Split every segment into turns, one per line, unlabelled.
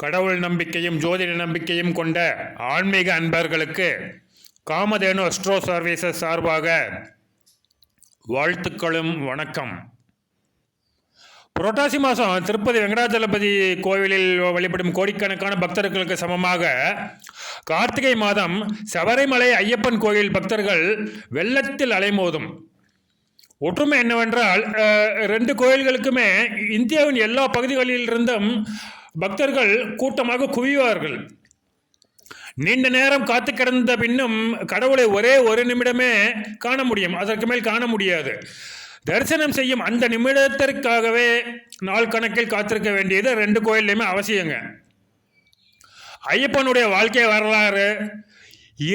கடவுள் நம்பிக்கையும் ஜோதிட நம்பிக்கையும் கொண்ட ஆன்மீக அன்பர்களுக்கு காமதேனு அஸ்ட்ரோ சர்வீசஸ் சார்பாக வாழ்த்துக்களும் வணக்கம். புரட்டாசி மாதம் திருப்பதி வெங்கடாஜலபதி கோவிலில் வழிபடும் கோடிக்கணக்கான பக்தர்களுக்கு சமமாக கார்த்திகை மாதம் சபரிமலை ஐயப்பன் கோயில் பக்தர்கள் வெள்ளத்தில் அலைமோதும். ஒற்றுமை என்னவென்றால் ரெண்டு கோயில்களுக்குமே இந்தியாவின் எல்லா பகுதிகளிலிருந்தும் பக்தர்கள் கூட்டமாக குவிவார்கள். நீண்ட நேரம் காத்து கிடந்த பின்னும் கடவுளை ஒரே ஒரு நிமிடமே காண முடியும், அதற்கு மேல் காண முடியாது. தரிசனம் செய்யும் அந்த நிமிடத்திற்காகவே நாள் கணக்கில் காத்திருக்க வேண்டியது ரெண்டு கோயில்லையுமே அவசியங்க. ஐயப்பனுடைய வாழ்க்கை வரலாறு,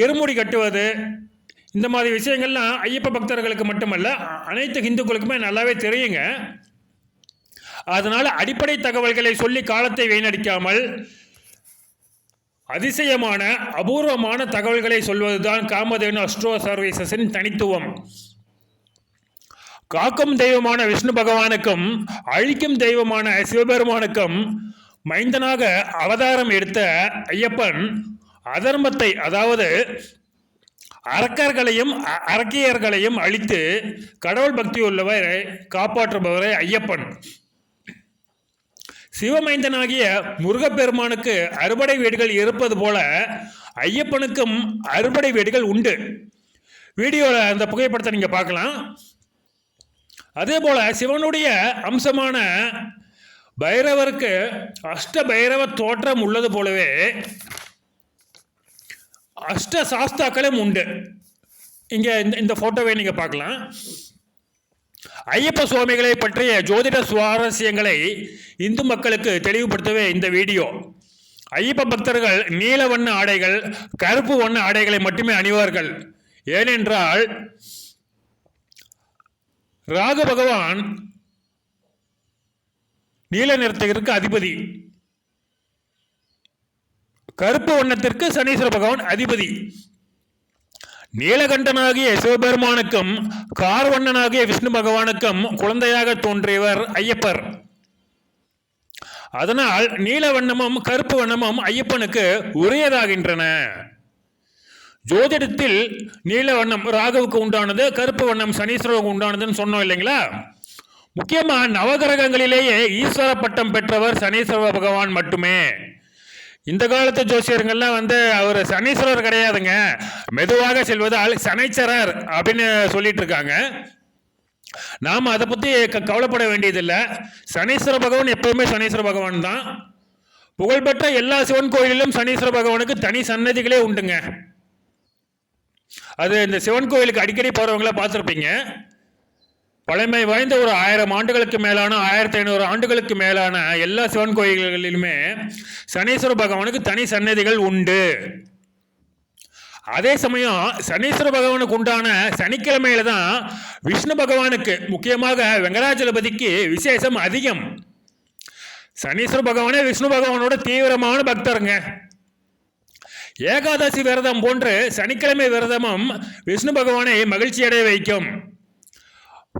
இருமுடி கட்டுவது, இந்த மாதிரி விஷயங்கள்லாம் ஐயப்ப பக்தர்களுக்கு மட்டுமல்ல அனைத்து இந்துக்களுக்குமே நல்லாவே தெரியுங்க. அதனால் அடிப்படை தகவல்களை சொல்லி காலத்தை வீணடிக்காமல் அதிசயமான அபூர்வமான தகவல்களை சொல்வதுதான் காமதேனு அஸ்ட்ரோ சர்வீசஸின் தனித்துவம். காக்கும் தெய்வமான விஷ்ணு பகவானுக்கும் அழிக்கும் தெய்வமான சிவபெருமானுக்கும் மைந்தனாக அவதாரம் எடுத்த ஐயப்பன் அதர்மத்தை, அதாவது அரக்கர்களையும் அரக்கியர்களையும் அழித்து கடவுள் பக்தி உள்ளவரை காப்பாற்றுபவரே ஐயப்பன். சிவமைந்தனாகிய முருகப்பெருமானுக்கு அறுபடை வீடுகள் இருப்பது போல ஐயப்பனுக்கும் அறுபடை வீடுகள் உண்டு. வீடியோவில் அந்த புகைப்படத்தை நீங்கள் பார்க்கலாம். அதே போல சிவனுடைய அம்சமான பைரவருக்கு அஷ்ட பைரவ தோற்றம் உள்ளது போலவே அஷ்ட சாஸ்தாக்களும் உண்டு. இங்கே இந்த போட்டோவை நீங்கள் பார்க்கலாம். ஐயப்ப சுவாமிகளை பற்றிய ஜோதிட சுவாரஸ்யங்களை இந்து மக்களுக்கு தெளிவுபடுத்தவே இந்த வீடியோ. ஐயப்ப பக்தர்கள் நீல வண்ண ஆடைகள், கருப்பு வண்ண ஆடைகளை மட்டுமே அணிவார்கள். ஏனென்றால் ராகு பகவான் நீல நிறத்திற்கு அதிபதி, கருப்பு வண்ணத்திற்கு சனீஸ்வர பகவான் அதிபதி. நீலகண்டனாகிய சிவபெருமானுக்கும் கார்வண்ணனாகிய விஷ்ணு பகவானுக்கும் குழந்தையாக தோன்றியவர் ஐயப்பர். அதனால் நீல வண்ணமும் கருப்பு வண்ணமும் ஐயப்பனுக்கு உரியதாகின்றன. ஜோதிடத்தில் நீல வண்ணம் ராகுவுக்கு உண்டானது, கருப்பு வண்ணம் சனீஸ்வரனுக்கு உண்டானதுன்னு சொன்னோம் இல்லைங்களா. முக்கியமாக நவகிரகங்களிலேயே ஈஸ்வர பட்டம் பெற்றவர் சனீஸ்வர பகவான் மட்டுமே. இந்த காலத்து ஜோசியர்கள்லாம் அவர் சனீஸ்வரர் கிடையாதுங்க, மெதுவாக செல்வதால் சனைச்சரர் அப்படின்னு சொல்லிட்டு இருக்காங்க. நாம் அதை பற்றி கவலைப்பட வேண்டியதில்லை. சனீஸ்வர பகவான் எப்பவுமே சனீஸ்வர பகவான் தான். புகழ்பெற்ற எல்லா சிவன் கோயிலிலும் சனீஸ்வர பகவானுக்கு தனி சன்னதிகளே உண்டுங்க. அது இந்த சிவன் கோயிலுக்கு அடிக்கடி போகிறவங்கள பார்த்துருப்பீங்க. பழமை வாய்ந்த ஒரு 1000 ஆண்டுகளுக்கு மேலான 1500 ஆண்டுகளுக்கு மேலான எல்லா சிவன் கோயில்களிலுமே சனீஸ்வர பகவானுக்கு தனி சன்னதிகள் உண்டு. அதே சமயம் சனீஸ்வர பகவானுக்கு உண்டான சனிக்கிழமையில தான் விஷ்ணு பகவானுக்கு, முக்கியமாக வெங்கடாஜலபதிக்கு விசேஷம் அதிகம். சனீஸ்வர பகவானே விஷ்ணு பகவானோட தீவிரமான பக்தருங்க. ஏகாதசி விரதம் போன்று சனிக்கிழமை விரதமும் விஷ்ணு பகவானை மகிழ்ச்சி அடைய வைக்கும்.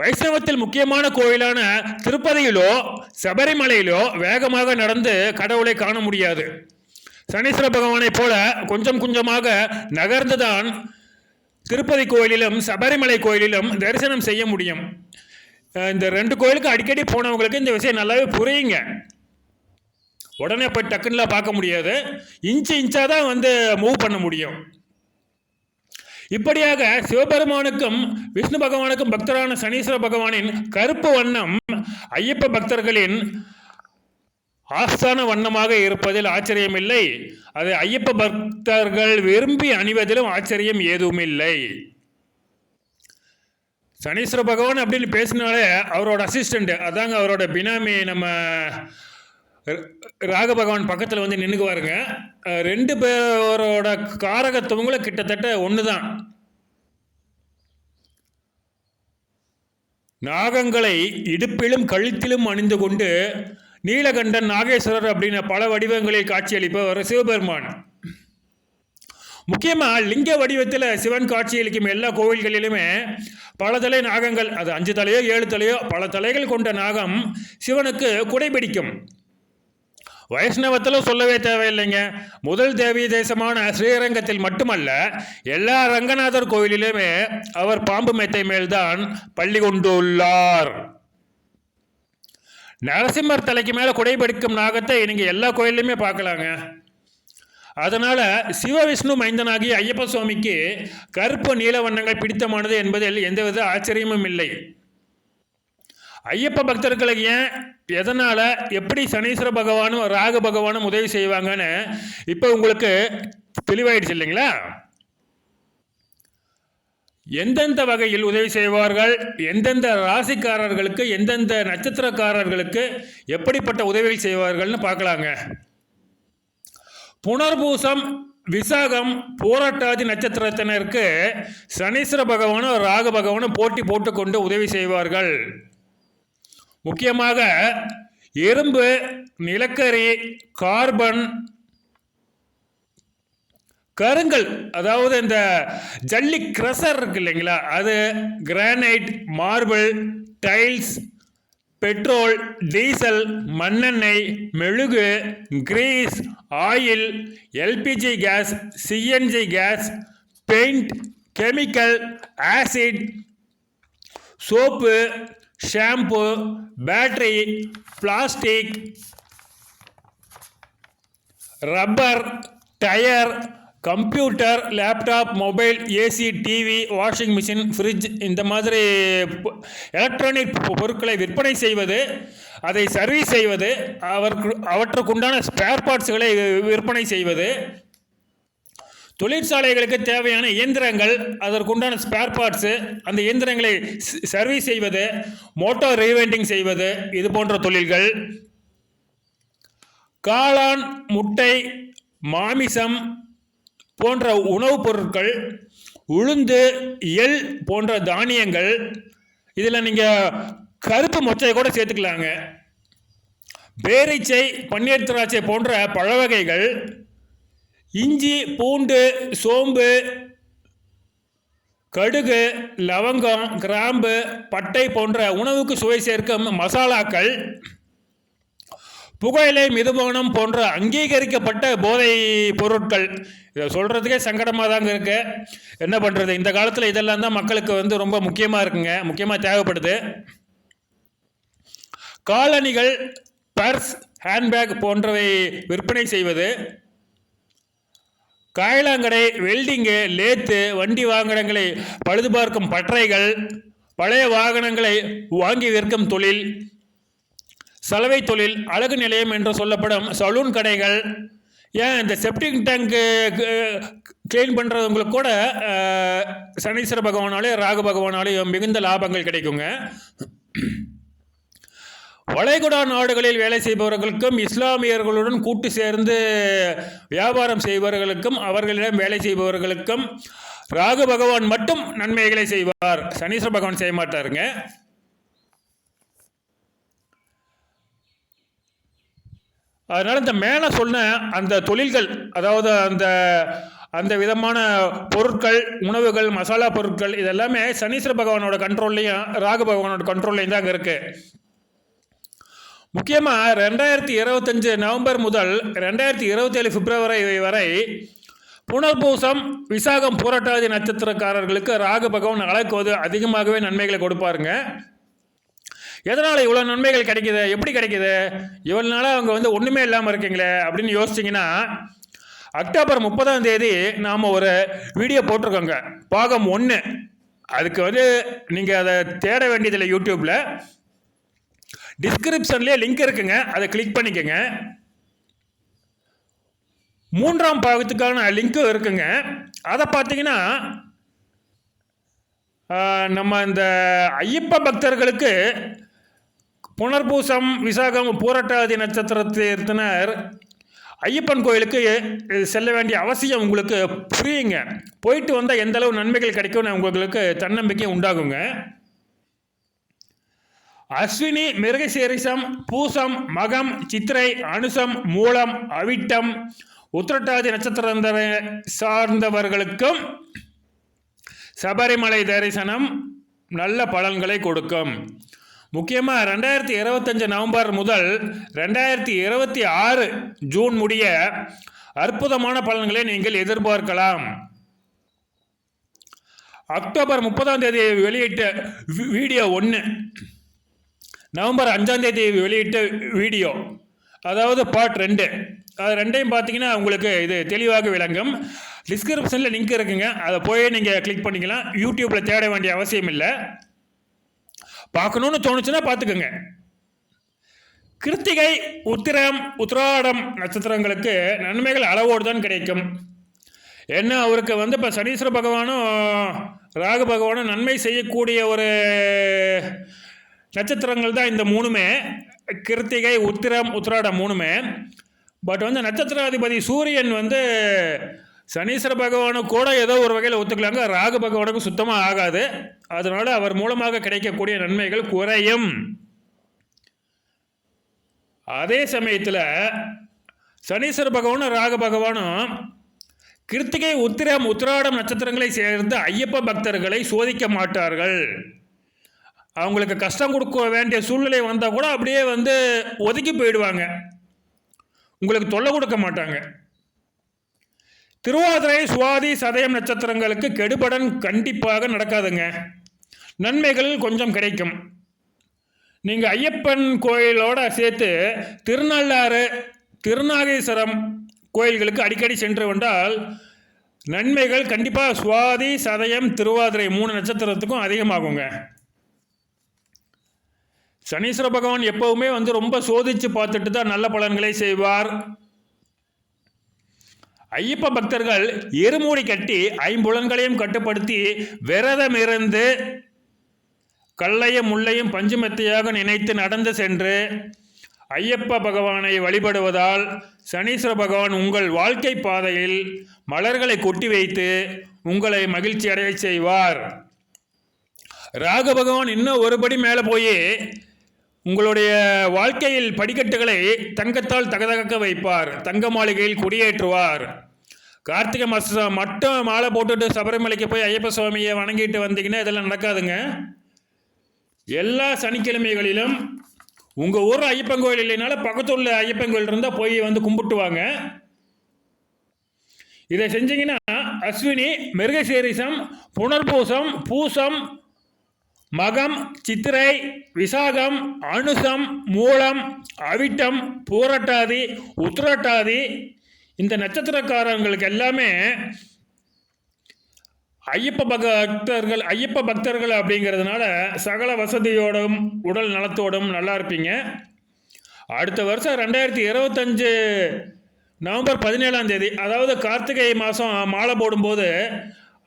வைஷ்ணவத்தில் முக்கியமான கோயிலான திருப்பதியிலோ சபரிமலையிலோ வேகமாக நடந்து கடவுளை காண முடியாது. சனீஸ்வர பகவானை போல கொஞ்சம் கொஞ்சமாக நகர்ந்துதான் திருப்பதி கோயிலிலும் சபரிமலை கோயிலிலும் தரிசனம் செய்ய முடியும். இந்த ரெண்டு கோயிலுக்கு அடிக்கடி போனவங்களுக்கு இந்த விஷயம் நல்லாவே புரியுங்க. உடனே போய் டக்குன்னுலாம் பார்க்க முடியாது, இன்ச்சாக தான் மூவ் பண்ண முடியும். இப்படியாக சிவபெருமானுக்கும் விஷ்ணு பகவானுக்கும் பக்தரான சனீஸ்வர பகவானின் கருப்பு வண்ணம் ஐயப்ப பக்தர்களின் ஆஸ்தான வண்ணமாக இருப்பதில் ஆச்சரியமில்லை. அது ஐயப்ப பக்தர்கள் விரும்பி அணிவதிலும் ஆச்சரியம் ஏதுமில்லை. சனீஸ்வர பகவான் அப்படின்னு பேசினாலே அவரோட அசிஸ்டண்ட், அதாங்க அவரோட பினாமி, நம்ம ராக பகவான் பக்கத்தில் நின்றுக்குவாருங்க. ரெண்டு பேரோட காரகத்துவங்களும் கிட்டத்தட்ட ஒன்று தான். நாகங்களை இடுப்பிலும் கழுத்திலும் அணிந்து கொண்டு நீலகண்டன், நாகேஸ்வரர் அப்படின்னு பல வடிவங்களில் காட்சியளிப்பவர் சிவபெருமான். முக்கியமாக லிங்க வடிவத்தில் சிவன் காட்சியளிக்கும் எல்லா கோவில்களிலுமே பல தலை நாகங்கள், அது 5 தலையோ 7 தலையோ பல தலைகள் கொண்ட நாகம் சிவனுக்கு குடைபிடிக்கும். வைஷ்ணவத்தில் சொல்லவே தேவையில்லைங்க. முதல் தேவி தேசமான ஸ்ரீரங்கத்தில் மட்டுமல்ல, எல்லா ரங்கநாதர் கோயிலிலுமே அவர் பாம்பு மெத்தை மேல்தான் பள்ளி கொண்டுள்ளார். நரசிம்மர் தலைக்கு மேலே குடைபிடிக்கும் நாகத்தை நீங்கள் எல்லா கோயில்லையுமே பார்க்கலாங்க. அதனால் சிவவிஷ்ணு மைந்தனாகி ஐயப்ப சுவாமிக்கு கருப்பு நீல வண்ணங்கள் பிடித்தமானது என்பதில் எந்தவித ஆச்சரியமும் இல்லை. ஐயப்ப பக்தர்களுக்கு ஏன், எதனால், எப்படி சனீஸ்வர பகவானும் ராகு பகவானும் உதவி செய்வாங்கன்னு இப்போ உங்களுக்கு தெளிவாயிடுச்சு இல்லைங்களா? எந்தெந்த வகையில் உதவி செய்வார்கள், எந்தெந்த ராசிக்காரர்களுக்கு, எந்தெந்த நட்சத்திரக்காரர்களுக்கு எப்படிப்பட்ட உதவிகள் செய்வார்கள்னு பார்க்கலாங்க. புனர்பூசம், விசாகம், பூரட்டாதி நட்சத்திரத்தினருக்கு சனீஸ்வர பகவானும் ராகு பகவானும் போட்டி போட்டுக்கொண்டு உதவி செய்வார்கள். முக்கியமாக இரும்பு, நிலக்கரி, கார்பன், கருங்கல், அதாவது இந்த ஜல்லி கிரஷர் இருக்கு இல்லைங்களா, அது, granite, marble, tiles, petrol, diesel, மண்ணெண்ணெய், மெழுகு, grease, oil, LPG gas, CNG gas, paint, chemical, acid, soap, shampoo, battery, plastic, rubber, tyre, computer, laptop, mobile, AC, TV, washing machine, fridge, இந்த மாதிரி எலக்ட்ரானிக் பொருட்களை விற்பனை செய்வது, அதை சர்வீஸ் செய்வது, அவற்றுக்குண்டான ஸ்பேர் பார்ட்ஸுகளை விற்பனை செய்வது, தொழிற்சாலைகளுக்கு தேவையான இயந்திரங்கள், அதற்குண்டான ஸ்பேர் பார்ட்ஸு, அந்த இயந்திரங்களை சர்வீஸ் செய்வது, மோட்டார் ரீவைண்டிங் செய்வது, இது போன்ற தொழில்கள். காளான், முட்டை, மாமிசம் போன்ற உணவுப் பொருட்கள், உளுந்து, எள் போன்ற தானியங்கள், இதில் நீங்கள் கருப்பு மொச்சை கூட சேர்த்துக்கலாங்க. பேரீச்சை, பன்னீர் திராட்சை போன்ற பழ வகைகள், இஞ்சி, பூண்டு, சோம்பு, கடுகு, லவங்கம், கிராம்பு, பட்டை போன்ற உணவுக்கு சுவை சேர்க்கும் மசாலாக்கள், புகையிலை, மிதுபானம் போன்ற அங்கீகரிக்கப்பட்ட போதை பொருட்கள். இதை சொல்கிறதுக்கே சங்கடமாக தாங்க இருக்கு. என்ன பண்ணுறது, இந்த காலத்தில் இதெல்லாம் தான் மக்களுக்கு ரொம்ப முக்கியமாக இருக்குங்க, முக்கியமாக தேவைப்படுது. காலணிகள், பர்ஸ், ஹேண்ட்பேக் போன்றவை விற்பனை செய்வது, காயலாங்கடை, வெல்டிங்கு, லேத்து, வண்டி வாகனங்களை பழுது பார்க்கும் பட்டறைகள், பழைய வாகனங்களை வாங்கி விற்கும் தொழில், சலவை தொழில், அழகு நிலையம் என்று சொல்லப்படும் சலூன் கடைகள், ஏன் இந்த செப்டிக் டேங்கு கிளீன் பண்ணுறவங்களுக்கு கூட சனீஸ்வர பகவானாலே ராகு பகவானாலே மிகுந்த லாபங்கள் கிடைக்குங்க. வளைகுடா நாடுகளில் வேலை செய்பவர்களுக்கும், இஸ்லாமியர்களுடன் கூட்டு சேர்ந்து வியாபாரம் செய்பவர்களுக்கும், அவர்களிடம் வேலை செய்பவர்களுக்கும் ராகு பகவான் மட்டும் நன்மைகளை செய்வார், சனீஸ்வர பகவான் செய்ய மாட்டாருங்க. அதனால் இந்த மேலே சொன்ன அந்த தொழில்கள், அதாவது அந்த விதமான பொருட்கள், உணவுகள், மசாலா பொருட்கள், இதெல்லாமே சனீஸ்வர பகவானோட கண்ட்ரோல்லையும் ராகு பகவானோட கண்ட்ரோல்லையும் தான் அங்கே இருக்குது. முக்கியமாக 2025 நவம்பர் முதல் 2027 பிப்ரவரி வரை புனர்பூசம், விசாகம், பூரட்டாதி நட்சத்திரக்காரர்களுக்கு ராகு பகவான் அழைக்குவது அதிகமாகவே நன்மைகளை கொடுப்பாருங்க. எதனால் இவ்வளோ நன்மைகள் கிடைக்கிது, எப்படி கிடைக்கிது, இவ்வளோ நாளாக அவங்க ஒன்றுமே இல்லாமல் இருக்கீங்களே அப்படின்னு யோசிச்சிங்கன்னா, அக்டோபர் 30 நாம் ஒரு வீடியோ போட்டிருக்கோங்க, பாகம் 1. அதுக்கு நீங்கள் அதை தேட வேண்டியதில்லை, யூடியூப்பில் டிஸ்கிரிப்ஷன்லேயே லிங்க் இருக்குங்க, அதை கிளிக் பண்ணிக்கோங்க. 3ஆம் பாகத்துக்கான லிங்க்கும் இருக்குங்க. அதை பார்த்தீங்கன்னா நம்ம இந்த ஐயப்ப பக்தர்களுக்கு புனர்பூசம், விசாகம், பூரட்டாதி நட்சத்திரத்தினர் ஐயப்பன் கோயிலுக்கு செல்ல வேண்டிய அவசியம் உங்களுக்கு புரியுங்க. போயிட்டு வந்தால் எந்த அளவு நன்மைகள் கிடைக்கும்னு உங்களுக்கு தன்னம்பிக்கை உண்டாகுங்க. அஸ்வினி, மிருகசீரிசம், பூசம், மகம், சித்திரை, அனுசம், மூலம், அவிட்டம், உத்திரட்டாதி நட்சத்திர சார்ந்தவர்களுக்கும் சபரிமலை தரிசனம் நல்ல பலன்களை கொடுக்கும். முக்கியமாக 2025 நவம்பர் முதல் 2026 ஜூன் முடிய அற்புதமான பலன்களை நீங்கள் எதிர்பார்க்கலாம். அக்டோபர் 30ஆம் தேதி வெளியிட்ட வீடியோ 1, நவம்பர் 5ஆம் தேதி வெளியிட்ட வீடியோ, அதாவது பார்ட் 2, அது ரெண்டையும் பார்த்தீங்கன்னா உங்களுக்கு இது தெளிவாக விளங்கும். டிஸ்கிரிப்ஷனில் லிங்க் இருக்குங்க, அதை போய் நீங்கள் கிளிக் பண்ணிக்கலாம். யூடியூப்பில் தேட வேண்டிய அவசியம் இல்லை. பார்க்கணுன்னு தோணுச்சுன்னா பார்த்துக்கோங்க. கிருத்திகை, உத்திரம், உத்திராடம் நட்சத்திரங்களுக்கு நன்மைகள் அளவோடு தான் கிடைக்கும். ஏன்னா அவருக்கு இப்போ சனீஸ்வர பகவானும் ராகு பகவானும் நன்மை செய்யக்கூடிய ஒரு நட்சத்திரங்கள் தான் இந்த 3மே. கிருத்திகை, உத்திரம், உத்திராடம் 3மே. பட் நட்சத்திராதிபதி சூரியன் சனீஸ்வர பகவானு கூட ஏதோ ஒரு வகையில் ஒத்துக்கலாங்க, ராகு பகவானுக்கு சுத்தமாக ஆகாது. அதனால் அவர் மூலமாக கிடைக்கக்கூடிய நன்மைகள் குறையும். அதே சமயத்தில் சனீஸ்வர பகவானும் ராகு பகவானும் கிருத்திகை, உத்திரம், உத்திராடம் நட்சத்திரங்களை சேர்ந்து ஐயப்ப பக்தர்களை சோதிக்க மாட்டார்கள். அவங்களுக்கு கஷ்டம் கொடுக்க வேண்டிய சூழ்நிலை வந்தால் கூட அப்படியே ஒதுக்கி போயிடுவாங்க, உங்களுக்கு தொல்லை கொடுக்க மாட்டாங்க. திருவாதிரை, சுவாதி, சதயம் நட்சத்திரங்களுக்கு கெடுபடன் கண்டிப்பாக நடக்காதுங்க. நன்மைகள் கொஞ்சம் கிடைக்கும். நீங்கள் ஐயப்பன் கோயிலோடு சேர்த்து திருநள்ளாறு, திருநாகேஸ்வரம் கோயில்களுக்கு அடிக்கடி சென்று வந்தால் நன்மைகள் கண்டிப்பாக சுவாதி, சதயம், திருவாதிரை 3 நட்சத்திரத்துக்கும் அதிகமாகுங்க. சனீஸ்வர பகவான் எப்பவுமே ரொம்ப சோதித்து பார்த்துட்டு தான் நல்ல பலன்களை செய்வார். ஐயப்ப பக்தர்கள் எருமூடி கட்டி 5 புலன்களையும் கட்டுப்படுத்தி விரதம் இருந்து கல்லையும் முள்ளையும் பஞ்சுமெத்தையாக நினைத்து நடந்து சென்று ஐயப்ப பகவானை வழிபடுவதால் சனீஸ்வர பகவான் உங்கள் வாழ்க்கை பாதையில் மலர்களை கொட்டி வைத்து உங்களை மகிழ்ச்சி அடைய செய்வார். ராகு பகவான் இன்னும் ஒருபடி மேலே போய் உங்களுடைய வாழ்க்கையில் படிக்கட்டுகளை தங்கத்தால் தகதக வைப்பார், தங்க மாளிகையில் குடியேற்றுவார். கார்த்திகை மாதம் மட்டும் மாலை போட்டுட்டு சபரிமலைக்கு போய் ஐயப்ப சுவாமியை வணங்கிட்டு வந்தீங்கன்னா இதெல்லாம் நடக்காதுங்க. எல்லா சனிக்கிழமைகளிலும் உங்கள் ஊரில் ஐயப்பன் கோயில் இல்லைனாலும் பக்கத்துள்ள ஐயப்பன் கோயில் இருந்தால் போய் கும்பிட்டு வாங்க. இதை செஞ்சீங்கன்னா அஸ்வினி, மிருகசீரிசம், புனர்பூசம், பூசம், மகம், சித்திரை, விசாகம், அனுசம், மூலம், அவிட்டம், பூரட்டாதி, உத்திரட்டாதி இந்த நட்சத்திரக்காரங்களுக்கு எல்லாமே ஐயப்ப பக்தர்கள் அப்படிங்கிறதுனால சகல வசதியோடும் உடல் நலத்தோடும் நல்லா இருப்பீங்க. அடுத்த வருஷம் 2025 நவம்பர் 17ஆம் தேதி, அதாவது கார்த்திகை மாதம் மாலை போடும்போது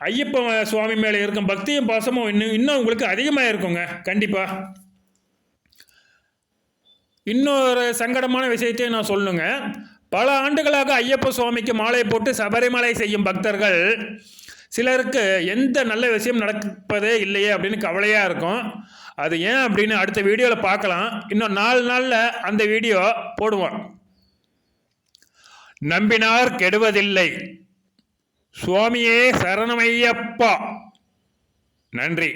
ஐயப்ப சுவாமி மேலே இருக்கும் பக்தியும் பாசமும் இன்னும் உங்களுக்கு அதிகமாக இருக்குங்க. கண்டிப்பாக இன்னொரு சங்கடமான விஷயத்தையும் நான் சொல்லணுங்க. பல ஆண்டுகளாக ஐயப்ப சுவாமிக்கு மாலை போட்டு சபரிமலை செய்யும் பக்தர்கள் சிலருக்கு எந்த நல்ல விஷயம் நடப்பதே இல்லையே அப்படின்னு கவலையாக இருக்கும். அது ஏன் அப்படின்னு அடுத்த வீடியோவில் பார்க்கலாம். இன்னும் 4 நாளில் அந்த வீடியோ போடுவோம். நம்பினார் கெடுவதில்லை. சுவாமியே சரணமையப்பா. நன்றி.